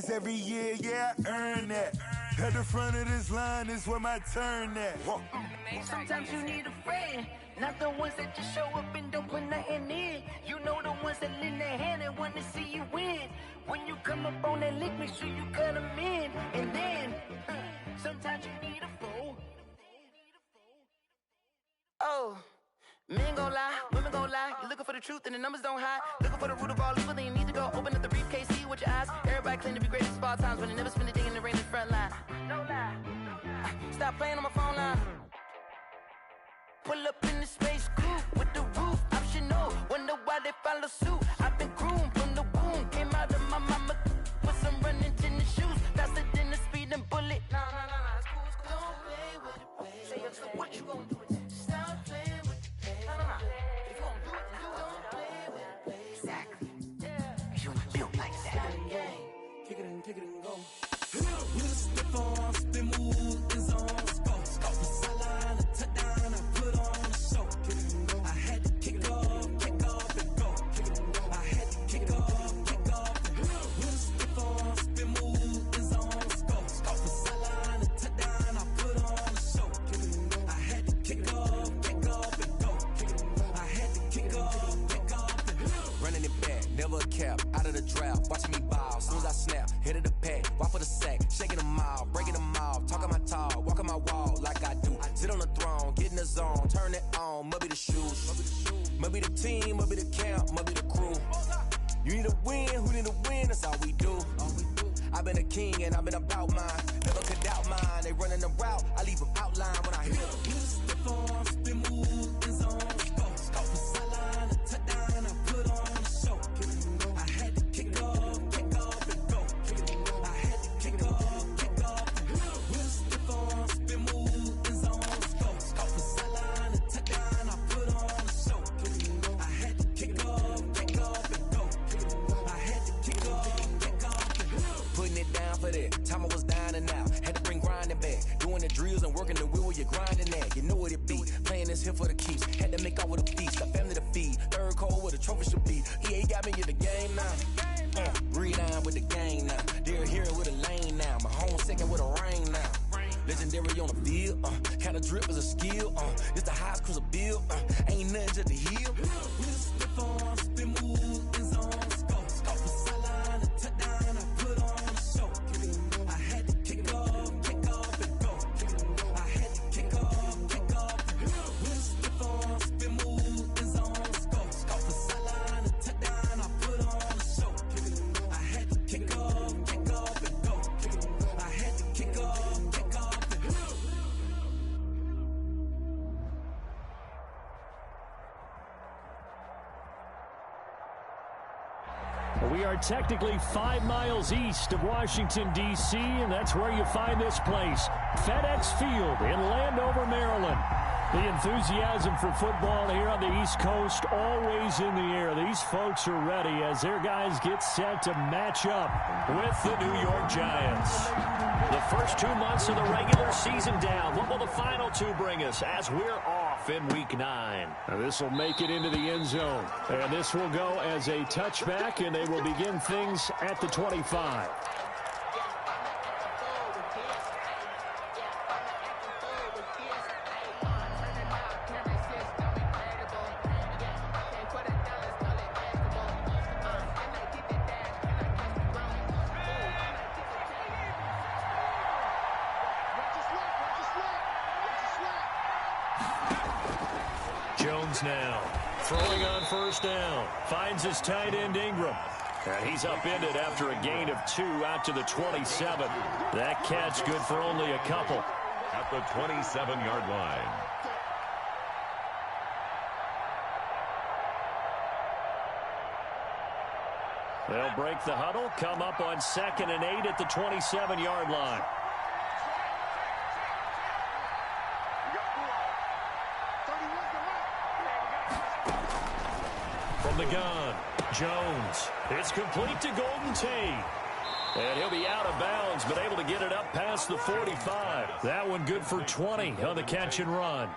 Cause every year, yeah, I earn that. At the front of this line is where my turn at. Sometimes you need a friend, not the ones that just show up and don't put nothing in. You know the ones that lend their hand and want to see you win. When you come up on that lick, make sure you cut them in. And then, sometimes you need a fool. Oh, men gon' lie, women gon' lie. You're looking for the truth and the numbers don't hide. Looking for the root of all evil, then you need to go open up the briefcase, see with your eyes. Everybody claim to be greatest of all times, but they never spend a day in the rain in the front line. No lie. Stop playing on my phone line. Pull up in the space coupe with the roof optional. Wonder why they follow suit. I've been groomed from the womb. Came out of my mama with some running tennis shoes. Faster than the speeding bullet. No, it's cool, it's cool. Don't play with it, baby. Say what you gon' do it. Stop playing with it, baby. No. If you gon' do it, then don't play with it, baby. Exactly. Cause you ain't built like that. Kick it and go. With a stiff arm, spin move, is on. Go for sideline, a touchdown, I put on a show. I had to kick off and go. I had to kick off and go. With a stiff arm, spin move, is on. Go for sideline, a touchdown, I put on a show. I had to kick off and go. I had to kick off and go. Running it back, never a cap, out of the draft, watching me ball. Soon as I snap, hit of the pack, walk for the sack, shaking them all, breaking them off, talking my talk, walking my wall like I do. Sit on the throne, get in the zone, turn it on, must be the shoes, must be the team, must be the camp, must be the crew. You need a win, who need a win, that's all we do. I've been a king and I've been about mine, never could doubt mine. They running the route, I leave them outline when I hit them. You just step on, spin move, is on. Go for sideline, a touchdown, I put on a show. I had to kick off and go. I had to kick off and go. You just step on, spin move, is on. Go for sideline, a touchdown, I put on a show. I had to kick off and go. I had to kick off and go. Putting it down for that, time I was down and out. Had to bring grinding back, doing the drills and working the wheel where you're grinding at. You know what it be, playing this here for the keeps. Had to make off with a feast, got family to feed. Third cold where the trophy should be. EA got me in the game now. Reline with the game now. They're here with a lane now. My home second with a rain now. Legendary on the field, kinda drip is a skill. It's the highest cruiser bill, ain't nothing just to heal. Step on, spin move, is on. Go for sideline, a touchdown, I put on a show. I had to kick off and go. I had to kick off and go. Step on, spin move, is on. Go for sideline, a touchdown, I put on a show. I had to kick off and go. I had to kick off and go. We are technically 5 miles east of Washington, D.C., and that's where you find this place, FedEx Field in Landover, Maryland. The enthusiasm for football here on the East Coast always in the air. These folks are ready as their guys get set to match up with the New York Giants. The first 2 months of the regular season down. What will the final 2 bring us as we're off in Week 9? Now this will make it into the end zone. And this will go as a touchback, and they will begin things at the 25. Now throwing on first down, finds his tight end Ingram, and he's upended after a gain of 2 out to the 27. That catch good for only a couple at the 27-yard line. They'll break the huddle, come up on 2nd and 8 at the 27-yard line. From the gun, Jones. It's complete to Golden Tate. And he'll be out of bounds, but able to get it up past the 45. That one good for 20 on the catch and run.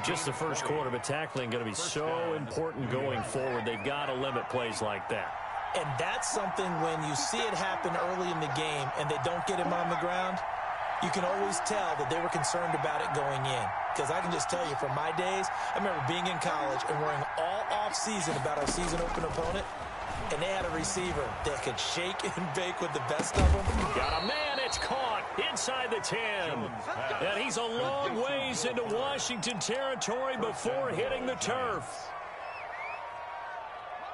Just the first quarter, but tackling going to be so important going forward. They've got to limit plays like that. And that's something when you see it happen early in the game and they don't get him on the ground, you can always tell that they were concerned about it going in. Because I can just tell you from my days, I remember being in college and worrying all off-season about our season open opponent, and they had a receiver that could shake and bake with the best of them. Got a man, it's caught inside the 10. And he's a long ways into Washington territory before hitting the turf.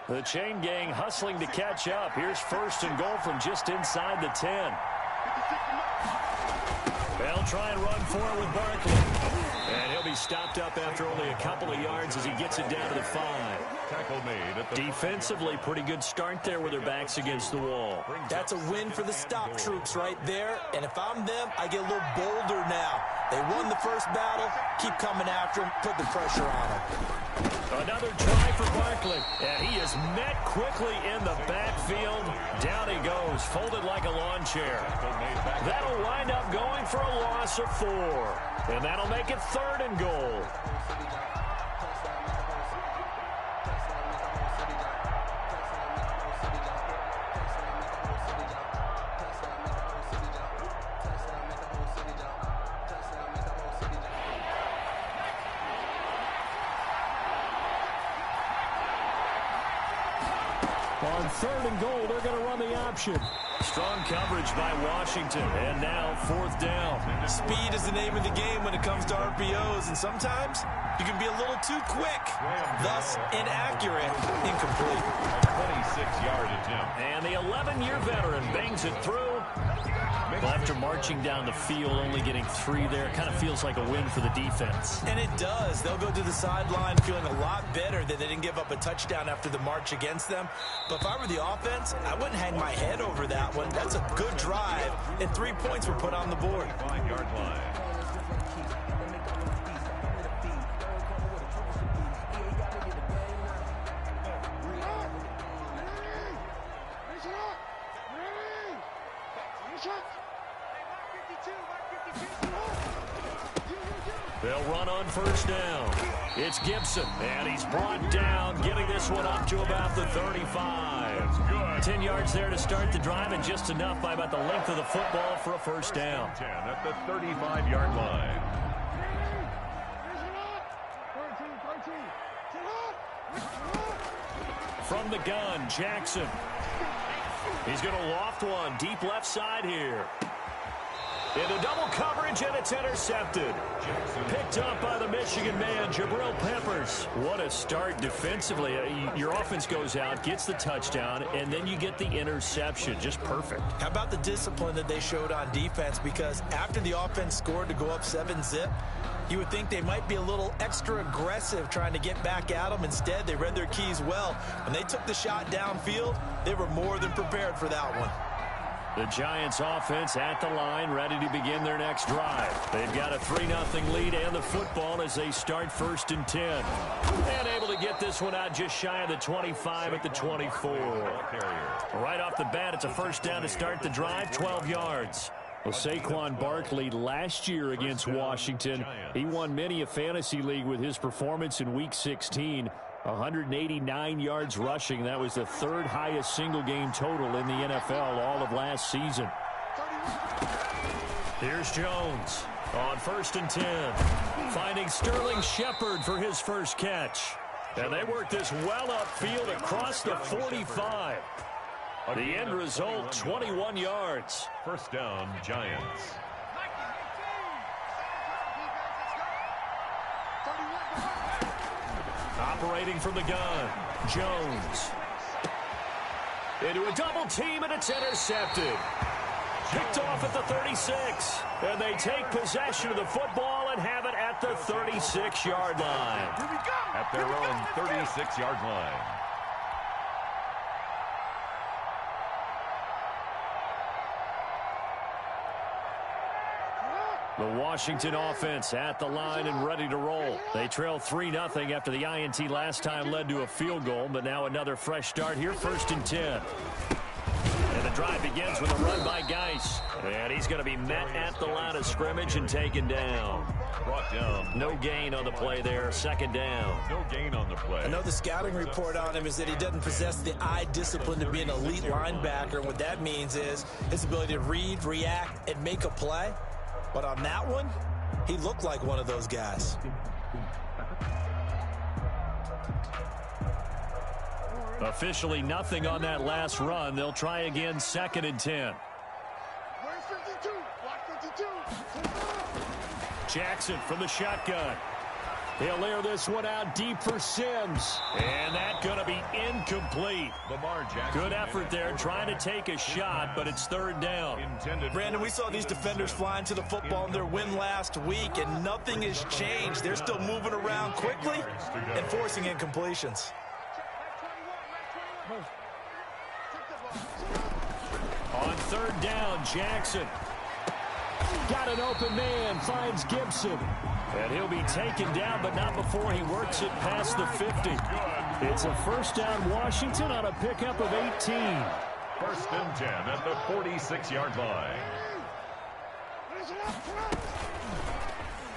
The chain gang hustling to catch up. Here's 1st and goal from just inside the 10. They'll try and run for it with Barkley. And he'll be stopped up after only a couple of yards as he gets it down to the 5. Tackle made at the Defensively, pretty good start there with their backs against the wall. That's a win for the stop troops right there. And if I'm them, I get a little bolder now. They won the first battle. Keep coming after them. Put the pressure on them. Another try for Barkley. And he is met quickly in the backfield. Down he goes, folded like a lawn chair. That'll wind up going for a loss of 4. And that'll make it 3rd and goal. On 3rd and goal, they're going to run the option. Strong coverage by Washington, and now 4th down. Speed is the name of the game when it comes to RPOs, and sometimes you can be a little too quick, thus inaccurate, incomplete. 26-yard attempt. And the 11-year veteran bangs it through. Well, after marching down the field, only getting 3 there, kind of feels like a win for the defense. And it does. They'll go to the sideline feeling a lot better that they didn't give up a touchdown after the march against them. But if I were the offense, I wouldn't hang my head over that one. That's a good drive, and 3 points were put on the board. 5-yard line. They'll run on 1st down. It's Gibson, and he's brought down, getting this one up to about the 35. 10 yards there to start the drive, and just enough by about the length of the football for a 1st down. 10 at the 35-yard line. From the gun, Jackson. He's going to loft one deep left side here. Into double coverage, and it's intercepted. Picked up by the Michigan man, Jabril Peppers. What a start defensively. Your offense goes out, gets the touchdown, and then you get the interception. Just perfect. How about the discipline that they showed on defense? Because after the offense scored to go up 7-zip, you would think they might be a little extra aggressive trying to get back at them. Instead, they read their keys well. When they took the shot downfield, they were more than prepared for that one. The Giants offense at the line, ready to begin their next drive. They've got a 3-0 lead and the football as they start 1st and 10. And able to get this one out just shy of the 25 at the 24. Right off the bat, it's a 1st down to start the drive, 12 yards. Well, Saquon Barkley last year against Washington, he won many a fantasy league with his performance in Week 16. 189 yards rushing. That was the 3rd highest single game total in the NFL all of last season. Here's Jones on 1st and 10. Finding Sterling Shepard for his first catch. And they work this well upfield across the 45. The end result, 21 yards. 1st down, Giants. Operating from the gun, Jones. Into a double team, and it's intercepted. Picked off at the 36. And they take possession of the football and have it at the 36-yard line. At their own 36-yard line. The Washington offense at the line and ready to roll. They trail 3-0 after the INT last time led to a field goal, but now another fresh start here, 1st and 10. And the drive begins with a run by Geis. And he's going to be met at the line of scrimmage and taken down. Brought down. No gain on the play there. Second down. No gain on the play. I know the scouting report on him is that he doesn't possess the eye discipline to be an elite linebacker. And what that means is his ability to read, react, and make a play. But on that one, he looked like one of those guys. Officially nothing on that last run. They'll try again, 2nd and 10. Jackson from the shotgun. He'll air this one out deep for Sims. And that's going to be incomplete. Lamar Jackson. Good effort there trying to take a shot, but it's 3rd down. Brandon, we saw these defenders flying to the football in their win last week, and nothing has changed. They're still moving around quickly and forcing incompletions. On 3rd down, Jackson. Got an open man, finds Gibson. And he'll be taken down, but not before he works it past the 50. It's a 1st down Washington on a pickup of 18. 1st and 10 at the 46-yard line.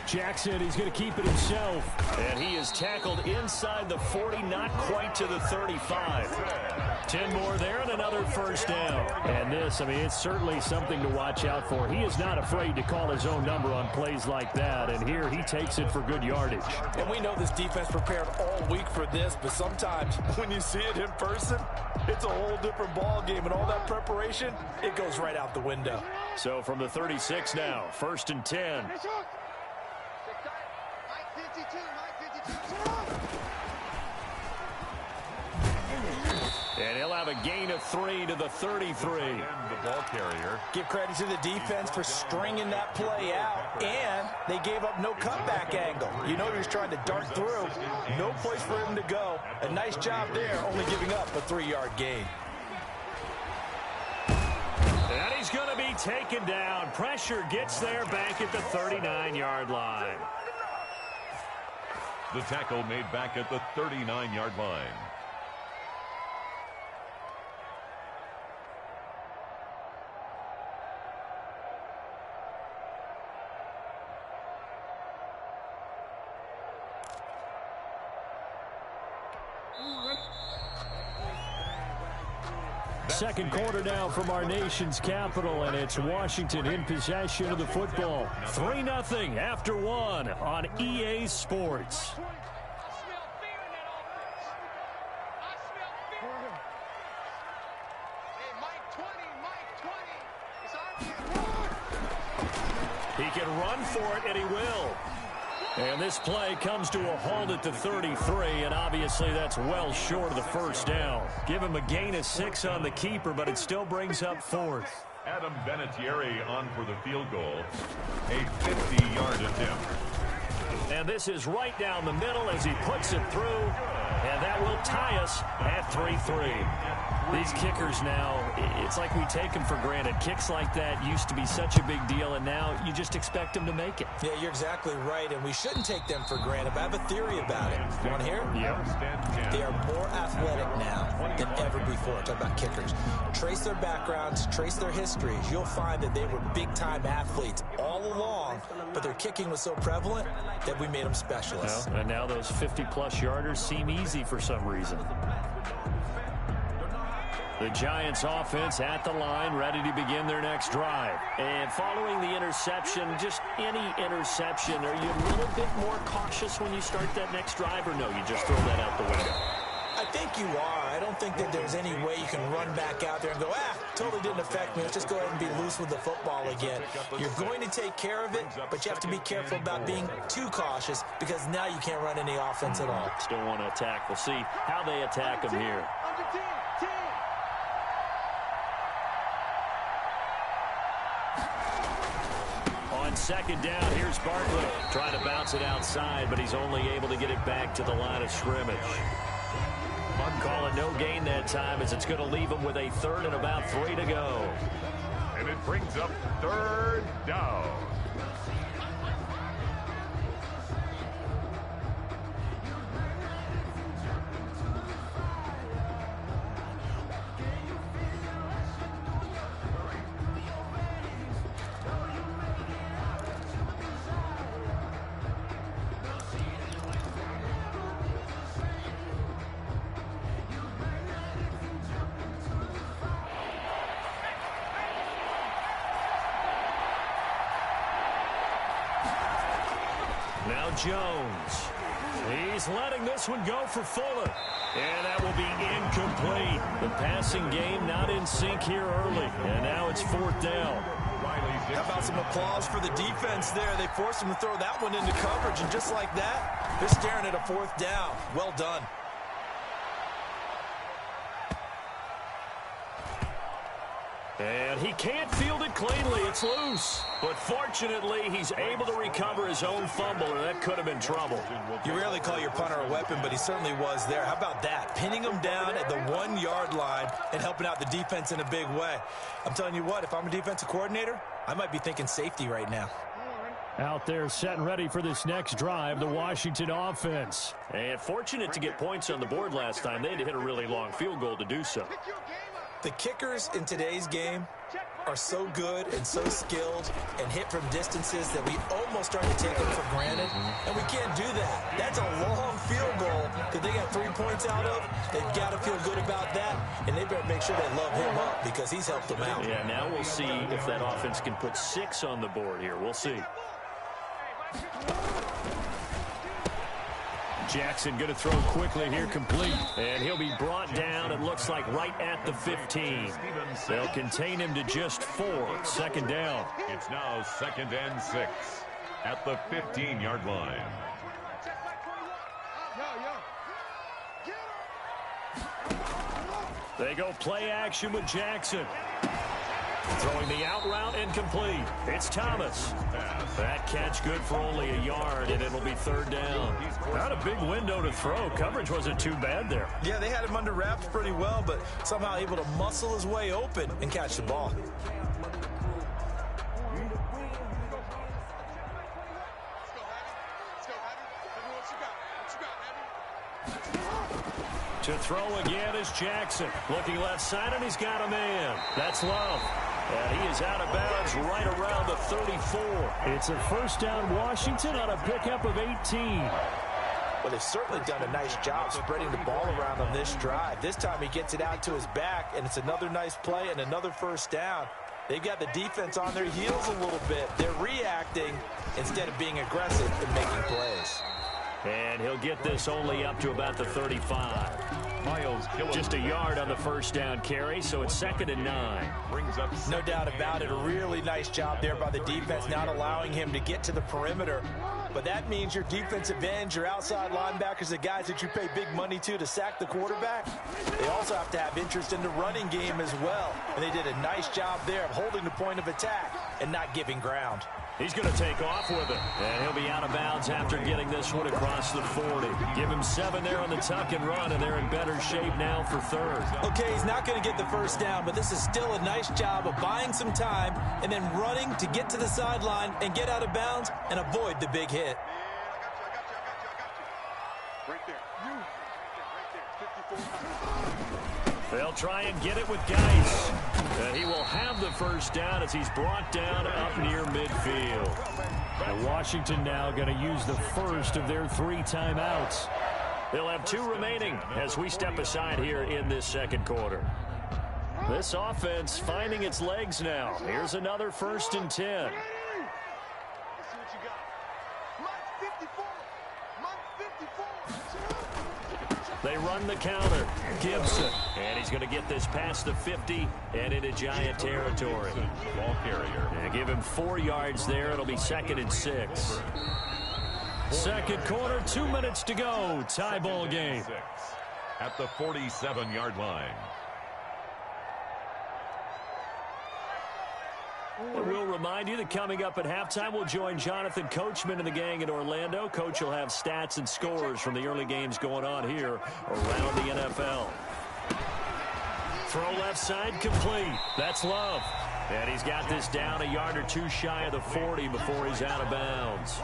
Jackson, he's going to keep it himself. And he is tackled inside the 40, not quite to the 35. 10 more there and another 1st down. And this, I mean, it's certainly something to watch out for. He is not afraid to call his own number on plays like that. And here he takes it for good yardage. And we know this defense prepared all week for this, but sometimes when you see it in person, it's a whole different ball game. And all that preparation, it goes right out the window. So from the 36 now, 1st and 10. And he'll have a gain of 3 to the 33. The ball carrier. Give credit to the defense for stringing that play out, and they gave up no cutback angle. You know he was trying to dart through. No place for him to go. A nice job there, only giving up a 3-yard gain. And he's going to be taken down. Pressure gets there back at the 39-yard line. The tackle made back at the 39-yard line. Second quarter now from our nation's capital, and it's Washington in possession of the football. 3-0 after 1 on EA Sports. He can run for it, and he will. And this play comes to a halt at the 33, and obviously that's well short of the 1st down. Give him a gain of 6 on the keeper, but it still brings up 4th. Adam Vinatieri on for the field goal. A 50-yard attempt. And this is right down the middle as he puts it through, and that will tie us at 3-3. These kickers now, it's like we take them for granted. Kicks like that used to be such a big deal, and now you just expect them to make it. Yeah, you're exactly right, and we shouldn't take them for granted, but I have a theory about it. You want to hear? Yeah. They are more athletic now than ever before. Talk about kickers. Trace their backgrounds, trace their histories. You'll find that they were big-time athletes all along, but their kicking was so prevalent that we made them specialists. Well, and now those 50-plus yarders seem easy for some reason. The Giants offense at the line, ready to begin their next drive. And following the interception, just any interception, are you a little bit more cautious when you start that next drive, or no, you just throw that out the window? I think you are. I don't think that there's any way you can run back out there and go, totally didn't affect me. Let's just go ahead and be loose with the football again. You're going to take care of it, but you have to be careful about being too cautious because now you can't run any offense at all. Still want to attack. We'll see how they attack them here. On 2nd down, here's Barkley. Trying to bounce it outside, but he's only able to get it back to the line of scrimmage. Call it no gain that time, as it's going to leave him with a 3rd and about 3 to go. And it brings up 3rd down. Now Jones. He's letting this one go for Fuller. And that will be incomplete. The passing game not in sync here early. And now it's 4th down. How about some applause for the defense there? They forced him to throw that one into coverage, and just like that, they're staring at a 4th down. Well done. And he can't field it cleanly. It's loose. But fortunately, he's able to recover his own fumble, or that could have been trouble. You rarely call your punter a weapon, but he certainly was there. How about that? Pinning him down at the 1-yard line and helping out the defense in a big way. I'm telling you what, if I'm a defensive coordinator, I might be thinking safety right now. Out there set and ready for this next drive, the Washington offense. And fortunate to get points on the board last time. They had to hit a really long field goal to do so. The kickers in today's game are so good and so skilled and hit from distances that we almost start to take them for granted, and we can't do that. That's a long field goal that they got 3 points out of. They've got to feel good about that, and they better make sure they love him up because he's helped them out. Yeah, now we'll see if that offense can put 6 on the board here. We'll see. Jackson going to throw quickly here, complete. And he'll be brought down, it looks like, right at the 15. They'll contain him to just 4. 2nd down. It's now 2nd and 6 at the 15-yard line. They go play action with Jackson. Throwing the out route incomplete. It's Thomas. That catch good for only a yard, and it'll be 3rd down. Not a big window to throw. Coverage wasn't too bad there. Yeah, they had him under wraps pretty well, but somehow able to muscle his way open and catch the ball. To throw again is Jackson. Looking left side, and he's got a man. That's Love. And he is out of bounds right around the 34. It's a 1st down Washington on a pickup of 18. Well, they've certainly done a nice job spreading the ball around on this drive. This time he gets it out to his back, and it's another nice play and another 1st down. They've got the defense on their heels a little bit. They're reacting instead of being aggressive and making plays. And he'll get this only up to about the 35. Just a yard on the 1st down carry, so it's 2nd and 9. No doubt about it. A really nice job there by the defense, not allowing him to get to the perimeter. But that means your defensive ends, your outside linebackers, the guys that you pay big money to sack the quarterback, they also have to have interest in the running game as well. And they did a nice job there of holding the point of attack and not giving ground. He's going to take off with it. And he'll be out of bounds after getting this one across the 40. Give him 7 there on the tuck and run, and they're in better shape now for 3rd. Okay, he's not going to get the 1st down, but this is still a nice job of buying some time and then running to get to the sideline and get out of bounds and avoid the big hit. Right there. They'll try and get it with Geis. And he will have the 1st down as he's brought down up near midfield. And Washington now going to use the 1st of their 3 timeouts. They'll have 2 remaining as we step aside here in this 2nd quarter. This offense finding its legs now. Here's another 1st and 10. They run the counter. Gibson. And he's going to get this past the 50 and into Giant territory. Ball carrier. And give him 4 yards there. It'll be 2nd and 6. 2nd quarter, 2 minutes to go. Tie ball game. At the 47-yard line. We'll remind you that coming up at halftime, we'll join Jonathan Coachman and the gang in Orlando. Coach will have stats and scores from the early games going on here around the NFL. Throw left side complete. That's Love. And he's got this down a yard or 2 shy of the 40 before he's out of bounds.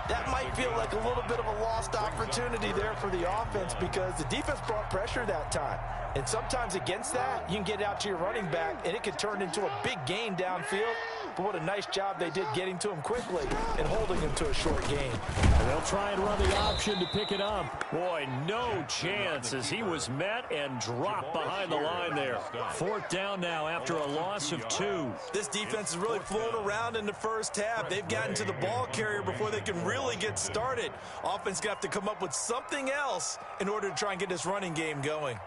That might feel like a little bit of a lost opportunity there for the offense because the defense brought pressure that time. And sometimes against that, you can get out to your running back, and it could turn into a big gain downfield. But what a nice job they did getting to him quickly and holding him to a short gain. And they'll try and run the option to pick it up. Boy, no chance as he was met and dropped behind the line there. 4th down now after a loss of 2. This defense is really flown around in the first half. They've gotten to the ball carrier before they can really get started. Offense got to come up with something else in order to try and get this running game going.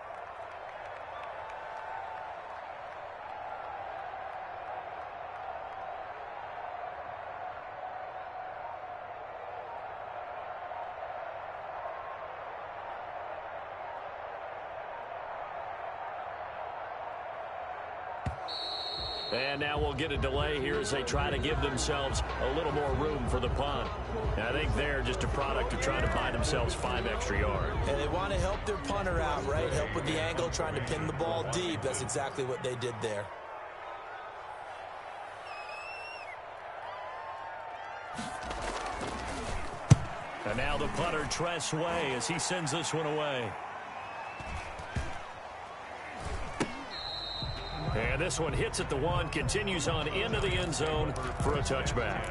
And now we'll get a delay here as they try to give themselves a little more room for the punt. And I think they're just a product of trying to buy themselves 5 extra yards. And they want to help their punter out, right? Help with the angle, trying to pin the ball deep. That's exactly what they did there. And now the punter, Tress Way, as he sends this one away. And this one hits at the 1, continues on into the end zone for a touchback.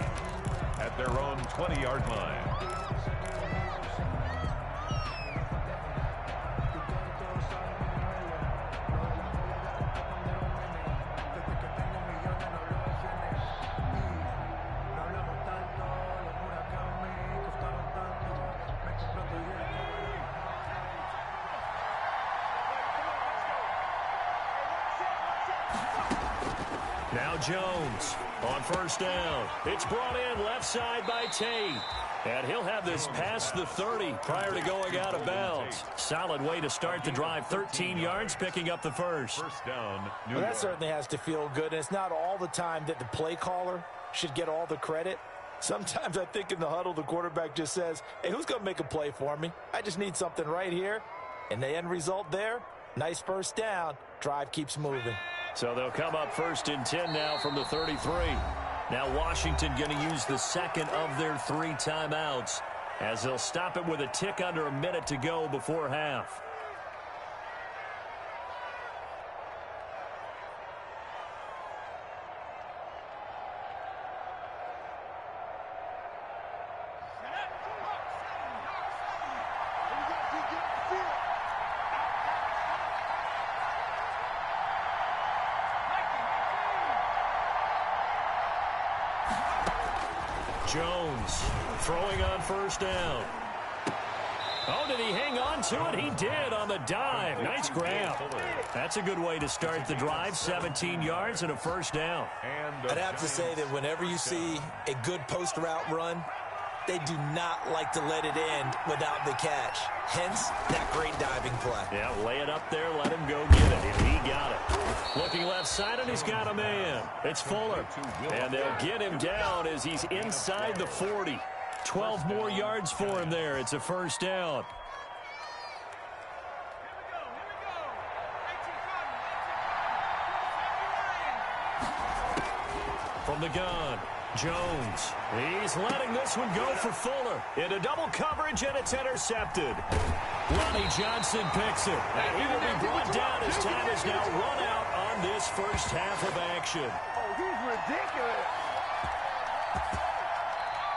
At their own 20-yard line. Now Jones on first down. It's brought in left side by Tate. And he'll have this past the 30 prior to going out of bounds. Solid way to start the drive. 13 yards, picking up the first. First down, New Well, that York. certainly has to feel good. And it's not all the time that the play caller should get all the credit. Sometimes I think in the huddle, the quarterback just says, hey, who's going to make a play for me? I just need something right here. And the end result there, nice first down. Drive keeps moving. So they'll come up first and 10 now from the 33. Now Washington going to use the second of their 3 timeouts as they'll stop it with a tick under a minute to go before half. Jones throwing on first down. Oh, did he hang on to it? He did on the dive. Nice grab. That's a good way to start the drive. 17 yards and a first down. I'd have to say that whenever you see a good post route run, they do not like to let it end without the catch. Hence, that great diving play. Yeah, lay it up there, let him go get it. And he got it. Looking left side, and he's got a man. It's Fuller. And they'll get him down as he's inside the 40. 12 more yards for him there. It's a first down. From the gun, Jones. He's letting this one go for Fuller. Into double coverage, and it's intercepted. Ronnie Johnson picks it. And he will be brought down as time is now run out on this first half of action. Oh, he's ridiculous.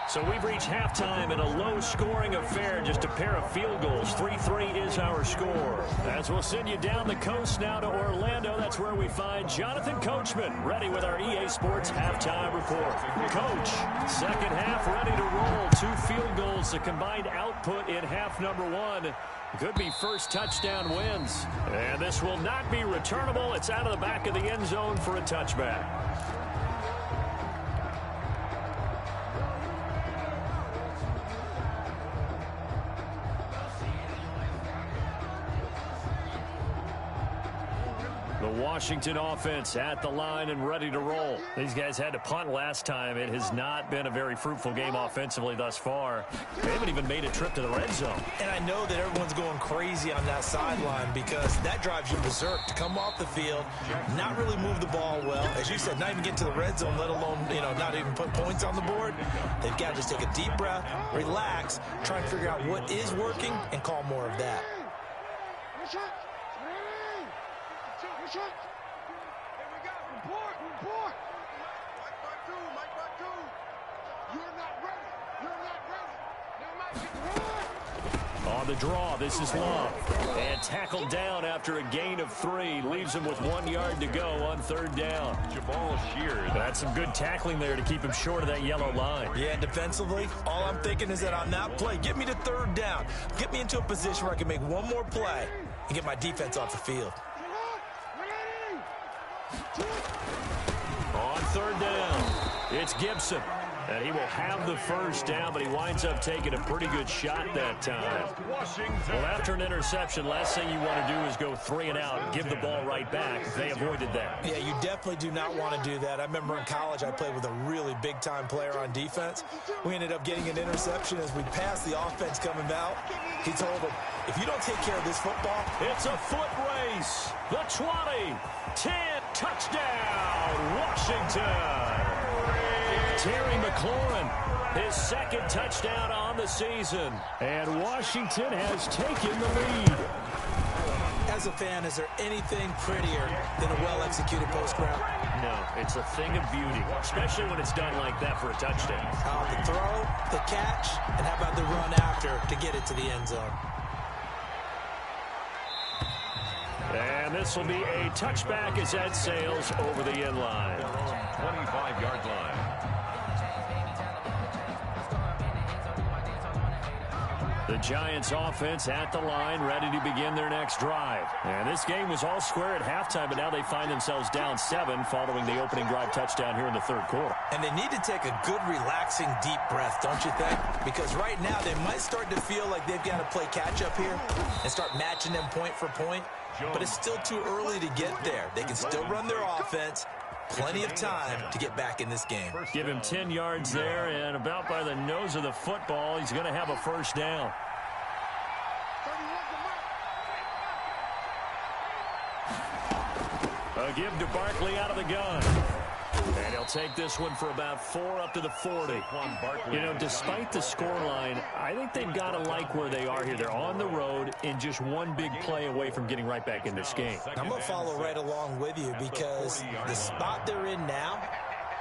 So we've reached halftime in a low-scoring affair, just a pair of field goals. 3-3 is our score. As we'll send you down the coast now to Orlando, that's where we find Jonathan Coachman, ready with our EA Sports halftime report. Coach, second half ready to roll. 2 field goals, the combined output in half number 1. Could be first touchdown wins. And this will not be returnable. It's out of the back of the end zone for a touchback. The Washington offense at the line and ready to roll. These guys had to punt last time. It has not been a very fruitful game offensively thus far. They haven't even made a trip to the red zone. And I know that everyone's going crazy on that sideline because that drives you berserk to come off the field, not really move the ball well. As you said, not even get to the red zone, let alone, not even put points on the board. They've got to just take a deep breath, relax, try and figure out what is working and call more of that. Here we go. Report. Mike by two. You're not ready. Now, Mike, run. On On the draw, this is Love. And tackled down after a gain of 3. Leaves him with 1 yard to go on 3rd down. Jamal Shears. That's some good tackling there to keep him short of that yellow line. Yeah, and defensively, all I'm thinking is that on that play, get me to 3rd down. Get me into a position where I can make one more play and get my defense off the field. On 3rd down, it's Gibson. And he will have the 1st down, but he winds up taking a pretty good shot that time. Well, after an interception, last thing you want to do is go 3 and out and give the ball right back. They avoided that. Yeah, you definitely do not want to do that. I remember in college I played with a really big-time player on defense. We ended up getting an interception as we passed the offense coming out. He told him, if you don't take care of this football, it's a foot race. The 20, 10, touchdown, Washington. Terry McLaurin, his 2nd touchdown on the season. And Washington has taken the lead. As a fan, is there anything prettier than a well-executed post route? No, it's a thing of beauty, especially when it's done like that for a touchdown. The throw, the catch, and how about the run after to get it to the end zone? And this will be a touchback as that sails over the end line. 25-yard line. The Giants offense at the line, ready to begin their next drive. And this game was all square at halftime, but now they find themselves down 7 following the opening drive touchdown here in the 3rd quarter. And they need to take a good, relaxing, deep breath, don't you think? Because right now they might start to feel like they've got to play catch-up here and start matching them point for point. But it's still too early to get there. They can still run their offense. Plenty of time to get back in this game. Give him 10 yards there, and about by the nose of the football, he's going to have a 1st down. A give to Barkley out of the gun. And he'll take this one for about 4 up to the 40. You know, despite the scoreline, I think they've got to like where they are here. They're on the road and just one big play away from getting right back in this game. I'm going to follow right along with you because the spot they're in now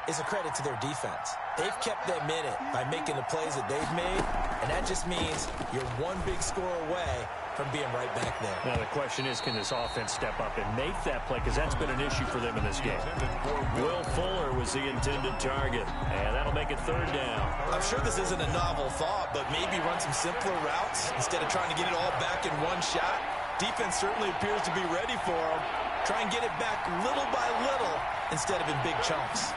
is a credit to their defense. They've kept them in it by making the plays that they've made, and that just means you're one big score away from being right back there. Now the question is, can this offense step up and make that play? Because that's been an issue for them in this game. Will Fuller was the intended target, and that'll make it 3rd down. I'm sure this isn't a novel thought, but maybe run some simpler routes instead of trying to get it all back in one shot. Defense certainly appears to be ready for them. Try and get it back little by little instead of in big chunks.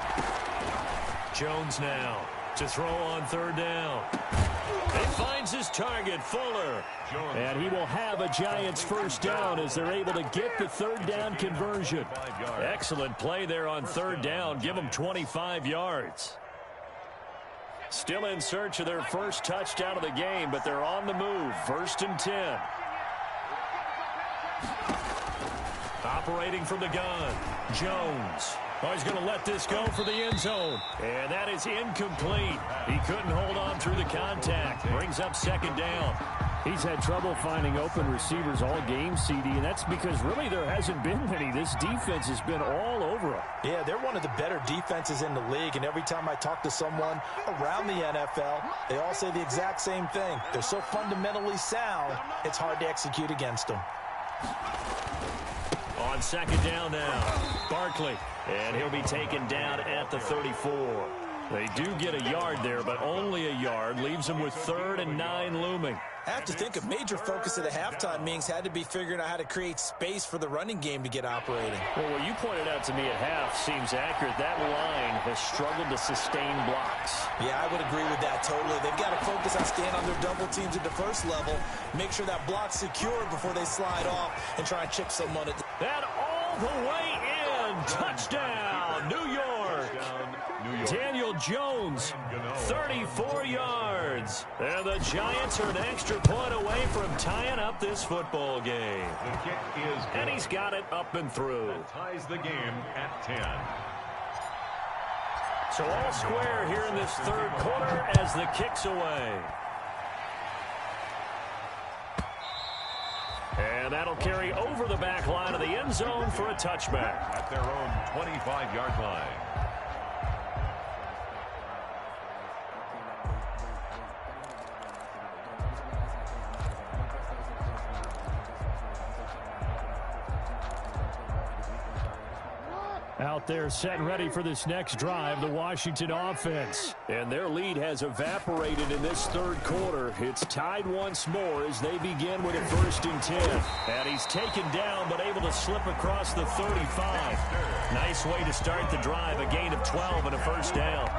Jones now to throw on 3rd down. He finds his target, Fuller. And he will have a Giants 1st down as they're able to get the 3rd down conversion. Excellent play there on 3rd down. Give them 25 yards. Still in search of their 1st touchdown of the game, but they're on the move. 1st and 10. Operating from the gun, Jones. Oh, he's going to let this go for the end zone. And that is incomplete. He couldn't hold on through the contact. Brings up 2nd down. He's had trouble finding open receivers all game, CD, and that's because really there hasn't been many. This defense has been all over him. Yeah, they're one of the better defenses in the league, and every time I talk to someone around the NFL, they all say the exact same thing. They're so fundamentally sound, it's hard to execute against them. On 2nd down now, Barkley. And he'll be taken down at the 34. They do get a yard there, but only a yard. Leaves them with 3rd and 9 looming. I have to think a major focus of the halftime meetings had to be figuring out how to create space for the running game to get operating. Well, what you pointed out to me at half seems accurate. That line has struggled to sustain blocks. Yeah, I would agree with that totally. They've got to focus on staying on their double teams at the 1st level, make sure that block's secure before they slide off and try and chip someone at the... That all the way in. Touchdown, New York. Daniel Jones, 34 yards. And the Giants are an extra point away from tying up this football game. The kick is good. And he's got it up and through. That ties the game at 10. So all square here in this 3rd quarter as the kick's away. And that'll carry over the back line of the end zone for a touchback. At their own 25-yard line. Out there set and ready for this next drive, the Washington offense. And their lead has evaporated in this third quarter. It's tied once more as they begin with a 1st and 10. And he's taken down but able to slip across the 35. Nice way to start the drive, a gain of 12 and a 1st down.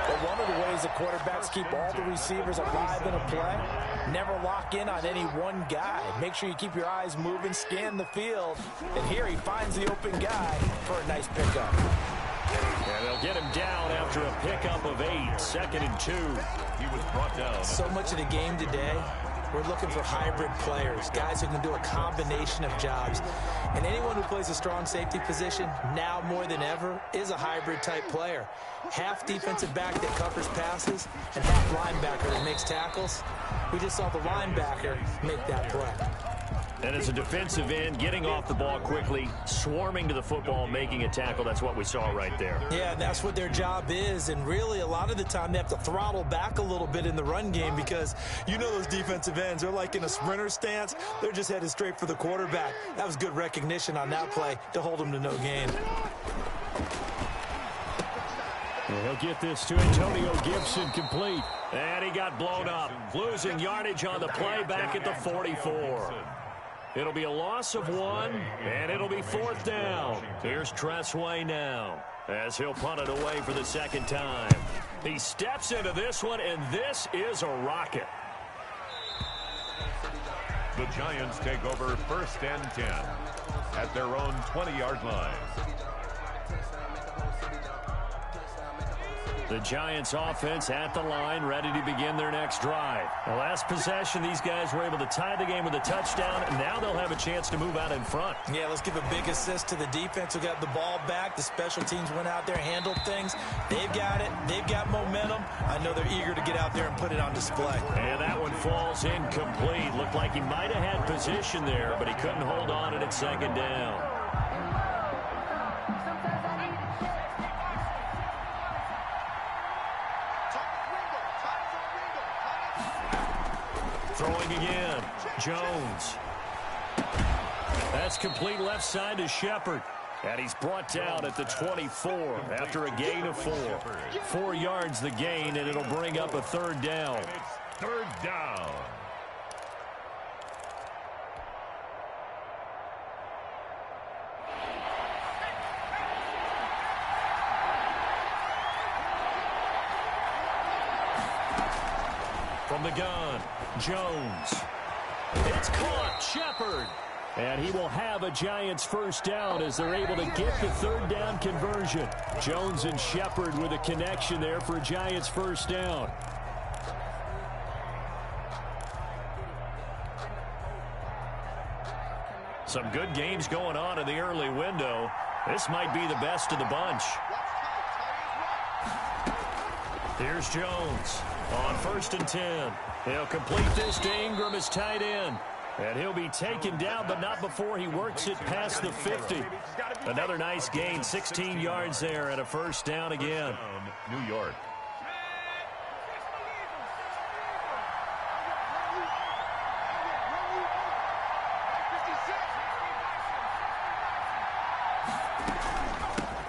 But one of the ways the quarterbacks keep all the receivers alive in a play, never lock in on any one guy. Make sure you keep your eyes moving, scan the field. And here he finds the open guy for a nice pickup. And they'll get him down after a pickup of 8, 2nd and 2. He was brought down. So much of the game today, we're looking for hybrid players, guys who can do a combination of jobs. And anyone who plays a strong safety position, now more than ever, is a hybrid type player. Half defensive back that covers passes and half linebacker that makes tackles. We just saw the linebacker make that play. And as a defensive end, getting off the ball quickly, swarming to the football, making a tackle, that's what we saw right there. Yeah, that's what their job is. And really, a lot of the time, they have to throttle back a little bit in the run game because you know those defensive ends, they're like in a sprinter stance. They're just headed straight for the quarterback. That was good recognition on that play to hold them to no gain. He'll get this to Antonio Gibson complete. And he got blown up. Losing yardage on the play back at the 44. It'll be a loss of 1, and it'll be 4th down. Here's Tressway now as he'll punt it away for the 2nd time. He steps into this one, and this is a rocket. The Giants take over 1st and 10 at their own 20-yard line. The Giants offense at the line, ready to begin their next drive. The last possession, these guys were able to tie the game with a touchdown, and now they'll have a chance to move out in front. Yeah, let's give a big assist to the defense who got the ball back. The special teams went out there, handled things. They've got it. They've got momentum. I know they're eager to get out there and put it on display. And that one falls incomplete. Looked like he might have had position there, but he couldn't hold on, and it's 2nd down. Throwing again, Jones. That's complete left side to Shepard. And he's brought down at the 24 after a gain of 4. 4 yards the gain, and it'll bring up a 3rd down. And it's 3rd down. From the gun, Jones. It's caught, Shepard. And he will have a Giants 1st down as they're able to get the 3rd down conversion. Jones and Shepard with a connection there for a Giants 1st down. Some good games going on in the early window. This might be the best of the bunch. Here's Jones on 1st and 10. He'll complete this to Ingram as tight end. And he'll be taken down, but not before he works it past the 50. Another nice gain, 16 yards there, and a 1st down again. New York.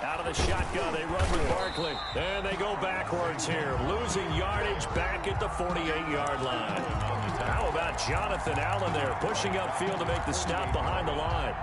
Out of the shotgun, they run with Barkley. And they go backwards here, losing yardage back at the 48-yard line. How about Jonathan Allen there, pushing upfield to make the stop behind the line.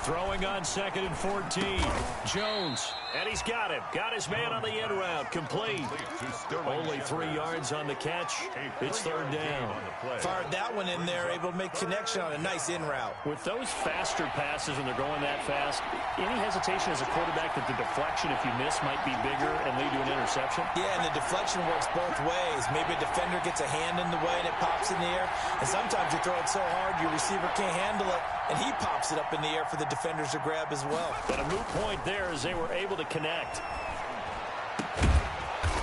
Throwing on 2nd and 14. Jones And he's got him. Got his man on the in route. Complete. Only 3 yards on the catch. It's third down. Fired that one in there, able to make connection on a nice in route. With those faster passes when they're going that fast, any hesitation as a quarterback that the deflection, if you miss, might be bigger and lead to an interception? Yeah, and the deflection works both ways. Maybe a defender gets a hand in the way and it pops in the air. And sometimes you throw it so hard your receiver can't handle it, and he pops it up in the air for the defenders to grab as well. But a moot point there as they were able to connect.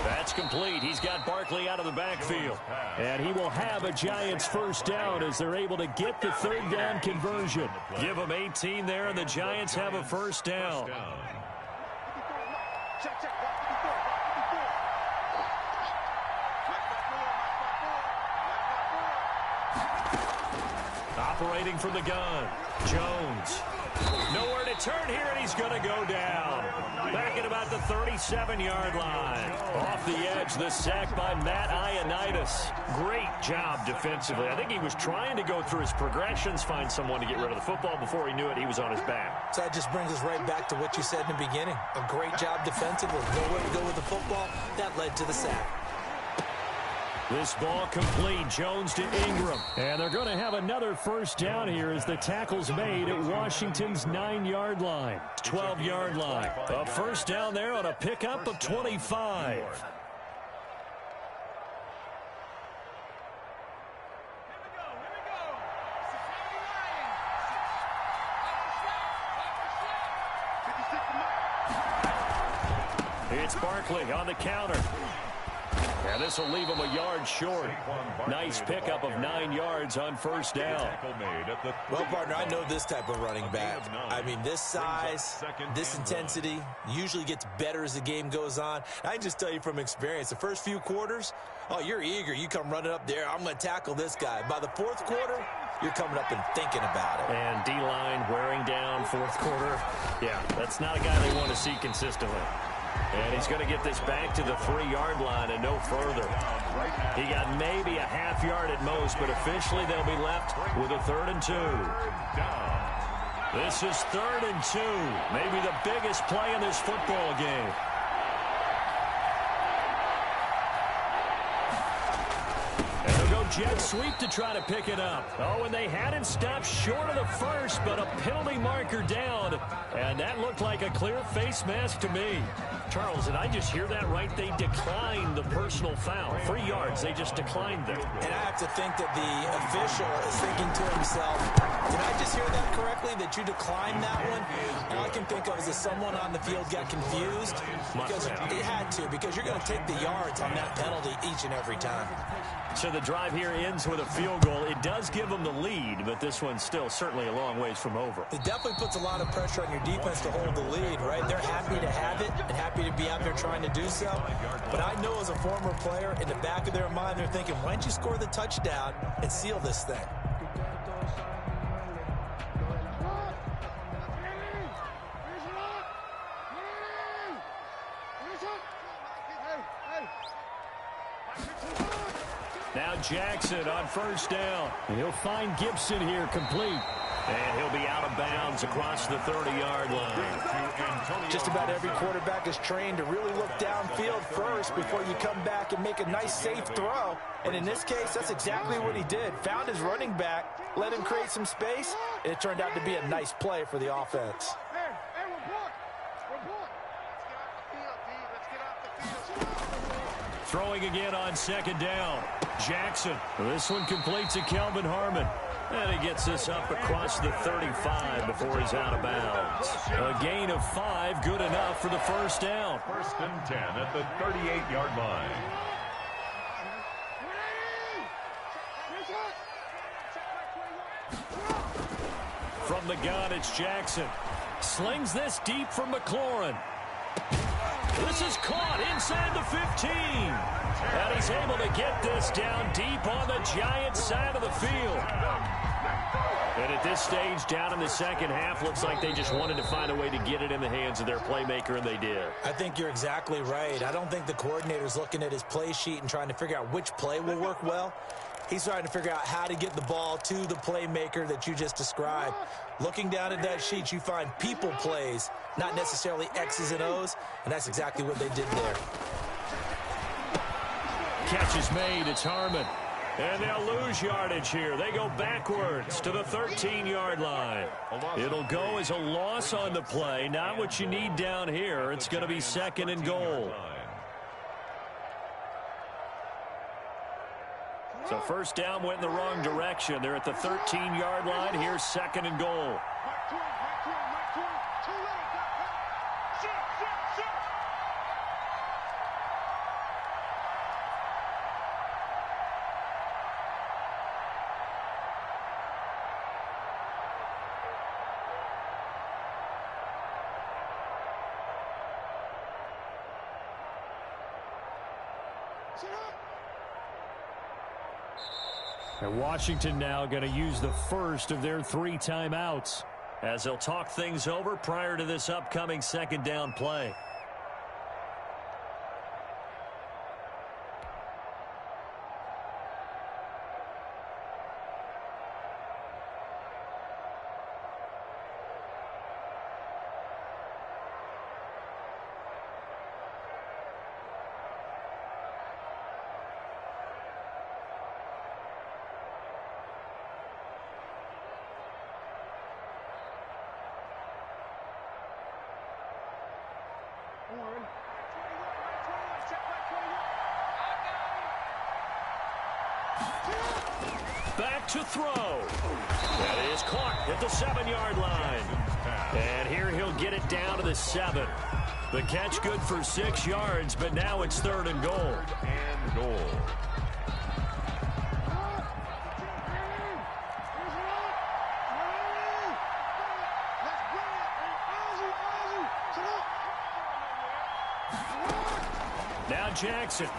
That's complete. He's got Barkley out of the backfield. And he will have a Giants first down as they're able to get the third down conversion. Give them 18 there, and the Giants have a first down. Operating from the gun, Jones. Nowhere to turn here, and he's going to go down. Back at about the 37-yard line. Off the edge, the sack by Matt Ioannidis. Great job defensively. I think he was trying to go through his progressions, find someone to get rid of the football. Before he knew it, he was on his back. So that just brings us right back to what you said in the beginning. A great job defensively. Nowhere to go with the football. That led to the sack. This ball complete. Jones to Ingram. And they're going to have another first down here as the tackle's made at Washington's 9-yard line. 12-yard line. A first down there on a pickup of 25. It's Barkley on the counter. And this will leave him a yard short. Nice pickup of 9 yards on first down. Well, partner, I know this type of running back. I mean, this size, this intensity usually gets better as the game goes on. I can just tell you from experience, the first few quarters, oh, you're eager. You come running up there, I'm going to tackle this guy. By the fourth quarter, you're coming up and thinking about it. And D-line wearing down fourth quarter. Yeah, that's not a guy they want to see consistently. And he's going to get this back to the 3-yard line and no further. He got maybe a half yard at most, but officially they'll be left with a 3rd and 2. This is 3rd and 2. Maybe the biggest play in this football game. And they'll go jet sweep to try to pick it up. Oh, and they had it stopped short of the first, but a penalty marker down. And that looked like a clear face mask to me. Charles, did I just hear that right? They declined the personal foul. 3 yards, they just declined them. And I have to think that the official is thinking to himself, did I just hear that correctly, that you declined that one? All I can think of is that someone on the field got confused. Because it had to, because you're going to take the yards on that penalty each and every time. So the drive here ends with a field goal. It does give them the lead, but this one's still certainly a long ways from over. It definitely puts a lot of pressure on your defense to hold the lead, right? They're happy to have it and happy to be out there trying to do so. But I know as a former player, in the back of their mind, they're thinking, why don't you score the touchdown and seal this thing? Now Jackson on first down. And he'll find Gibson here complete. And he'll be out of bounds across the 30-yard line. Just about every quarterback is trained to really look downfield first before you come back and make a nice, safe throw. And in this case, that's exactly what he did. Found his running back, let him create some space, and it turned out to be a nice play for the offense. Throwing again on second down. Jackson. This one completes to Kelvin Harmon. And he gets this up across the 35 before he's out of bounds. A gain of 5, good enough for the first down. 1st and 10 at the 38-yard line. From the gun, it's Jackson. Slings this deep for McLaurin. This is caught inside the 15. And he's able to get this down deep on the Giants side of the field. And at this stage, down in the second half, looks like they just wanted to find a way to get it in the hands of their playmaker, and they did. I think you're exactly right. I don't think the coordinator's looking at his play sheet and trying to figure out which play will work well. He's trying to figure out how to get the ball to the playmaker that you just described. Looking down at that sheet, you find people plays, not necessarily X's and O's, and that's exactly what they did there. Catch is made. It's Harmon. And they'll lose yardage here. They go backwards to the 13-yard line. It'll go as a loss on the play. Not what you need down here. It's going to be 2nd and goal. So first down went in the wrong direction. They're at the 13-yard line. Here's 2nd and goal. And Washington now going to use the first of their 3 timeouts as they'll talk things over prior to this upcoming 2nd down play. Back to throw. That is caught at the 7-yard line. And here he'll get it down to the 7. The catch good for 6 yards, but now it's 3rd and goal. Now Jackson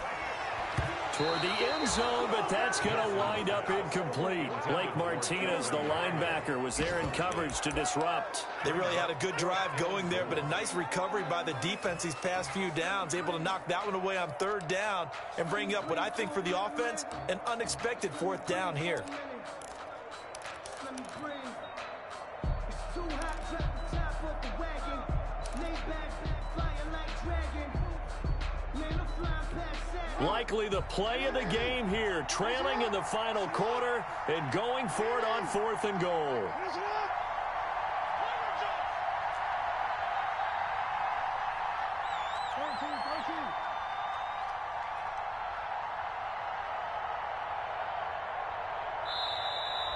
toward the end zone, but that's going to wind up incomplete. Blake Martinez, the linebacker, was there in coverage to disrupt. They really had a good drive going there, but a nice recovery by the defense these past few downs, able to knock that one away on 3rd down and bring up what I think for the offense, an unexpected 4th down here. Likely the play of the game here, trailing in the final quarter and going for it on 4th and goal.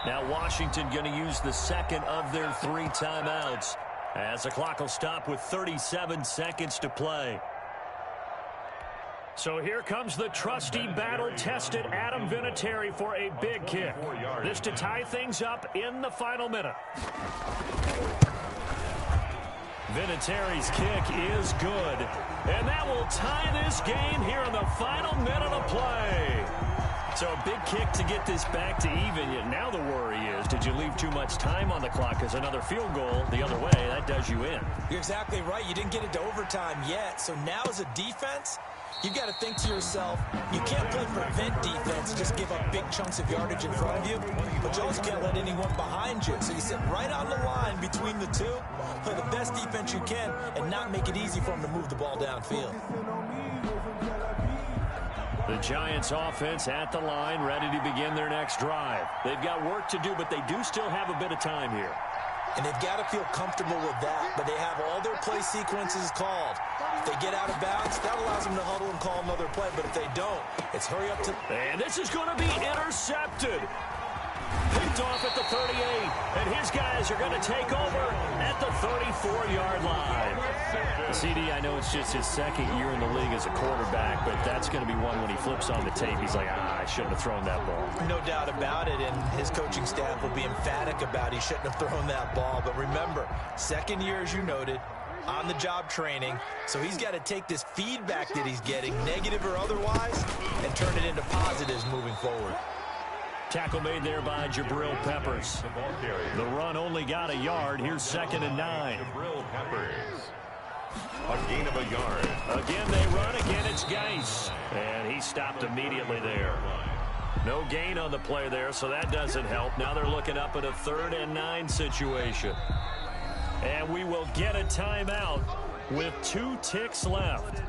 Now Washington going to use the 2nd of their 3 timeouts as the clock will stop with 37 seconds to play. So here comes the trusty, battle-tested Adam Vinatieri for a big kick. This to tie things up in the final minute. Vinatieri's kick is good. And that will tie this game here in the final minute of play. So a big kick to get this back to even. Yet now the worry is, did you leave too much time on the clock? Because another field goal the other way, that does you in. You're exactly right. You didn't get it to overtime yet. So now as a defense, you've got to think to yourself, you can't play prevent defense and just give up big chunks of yardage in front of you, but you also can't let anyone behind you. So you sit right on the line between the two, play the best defense you can, and not make it easy for them to move the ball downfield. The Giants offense at the line, ready to begin their next drive. They've got work to do, but they do still have a bit of time here. And they've got to feel comfortable with that, but they have all their play sequences called. If they get out of bounds, that allows them to huddle and call another play, but if they don't, it's hurry up to... And this is going to be intercepted. Picked off at the 38, and his guys are going to take over at the 34-yard line. CD, I know it's just his 2nd year in the league as a quarterback, but that's going to be one when he flips on the tape, he's like, I shouldn't have thrown that ball. No doubt about it, and his coaching staff will be emphatic about he shouldn't have thrown that ball. But remember, 2nd year, as you noted, on-the-job training, so he's got to take this feedback that he's getting, negative or otherwise, and turn it into positives moving forward. Tackle made there by Jabril Peppers. The run only got a yard. Here's 2nd and 9. Jabril Peppers. A gain of a yard. Again they run. Again it's Geis. And he stopped immediately there. No gain on the play there, so that doesn't help. Now they're looking up at a 3rd and 9 situation. And we will get a timeout with 2 ticks left.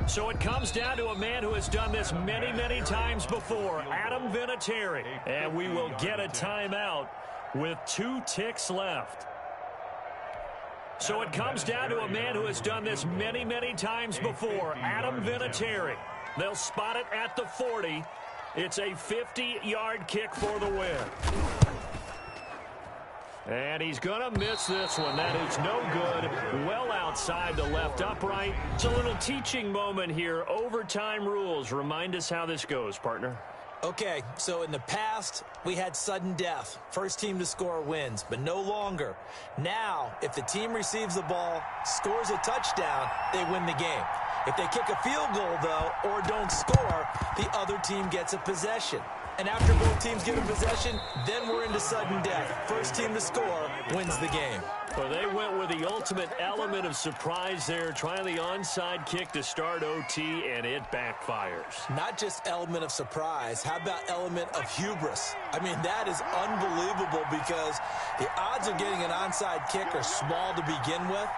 So it comes down to a man who has done this many, many times before, Adam Vinatieri. And we will get a timeout with 2 ticks left. So it comes down to a man who has done this many, many times before, Adam Vinatieri. They'll spot it at the 40. It's a 50-yard kick for the win. And he's going to miss this one. That is no good. Well outside the left upright. It's a little teaching moment here. Overtime rules. Remind us how this goes, partner. Okay, so in the past, we had sudden death. First team to score wins, but no longer. Now, if the team receives the ball, scores a touchdown, they win the game. If they kick a field goal, though, or don't score, the other team gets a possession. And after both teams get a possession, then we're into sudden death. First team to score wins the game. Well, they went with the ultimate element of surprise there, trying the onside kick to start OT, and it backfires. Not just element of surprise. How about element of hubris? I mean, that is unbelievable because the odds of getting an onside kick are small to begin with.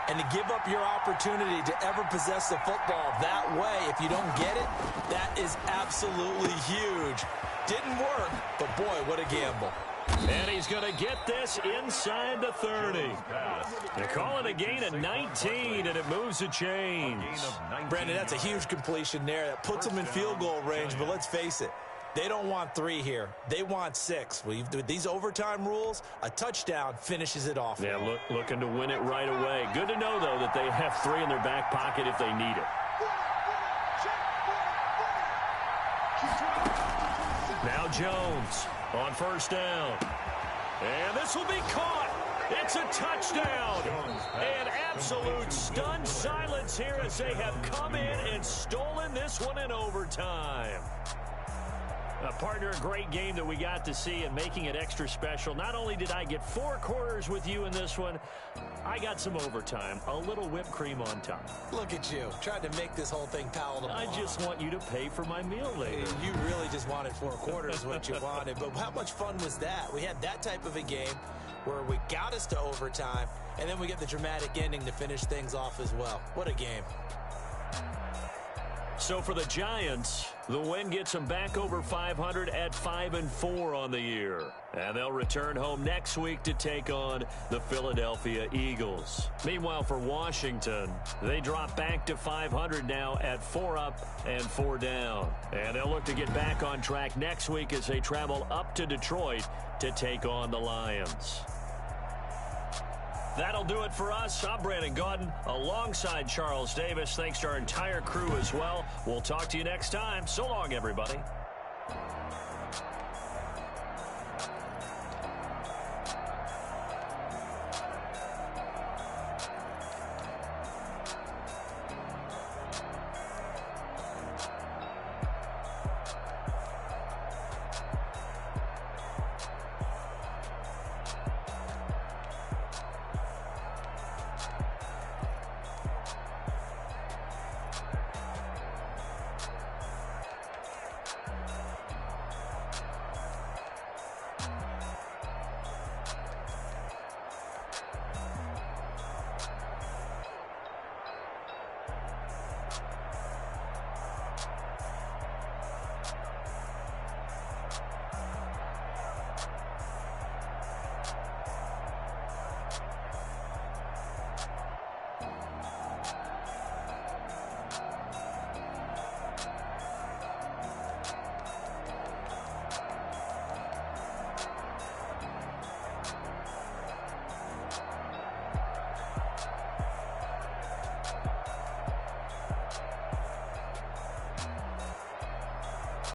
And to give up your opportunity to ever possess the football that way, if you don't get it, that is absolutely huge. Didn't work, but boy, what a gamble. And he's going to get this inside the 30. They call it a gain of 19, and it moves the chains. Brandon, that's a huge completion there. That puts them in field goal range, but let's face it. They don't want 3 here. They want 6. With these overtime rules, a touchdown finishes it off. Yeah, looking to win it right away. Good to know, though, that they have 3 in their back pocket if they need it. Now Jones on first down. And this will be caught. It's a touchdown. An absolute stunned silence here as they have come in and stolen this one in overtime. Partner, a great game that we got to see and making it extra special. Not only did I get 4 quarters with you in this one, I got some overtime, a little whipped cream on top. Look at you, trying to make this whole thing palatable. I just want you to pay for my meal later. You really just wanted 4 quarters, what you wanted. But how much fun was that? We had that type of a game where we got us to overtime, and then we get the dramatic ending to finish things off as well. What a game. So for the Giants, the win gets them back over 500 at 5-4 on the year. And they'll return home next week to take on the Philadelphia Eagles. Meanwhile, for Washington, they drop back to 500 now at 4 up and 4 down. And they'll look to get back on track next week as they travel up to Detroit to take on the Lions. That'll do it for us. I'm Brandon Gaudin alongside Charles Davis. Thanks to our entire crew as well. We'll talk to you next time. So long, everybody.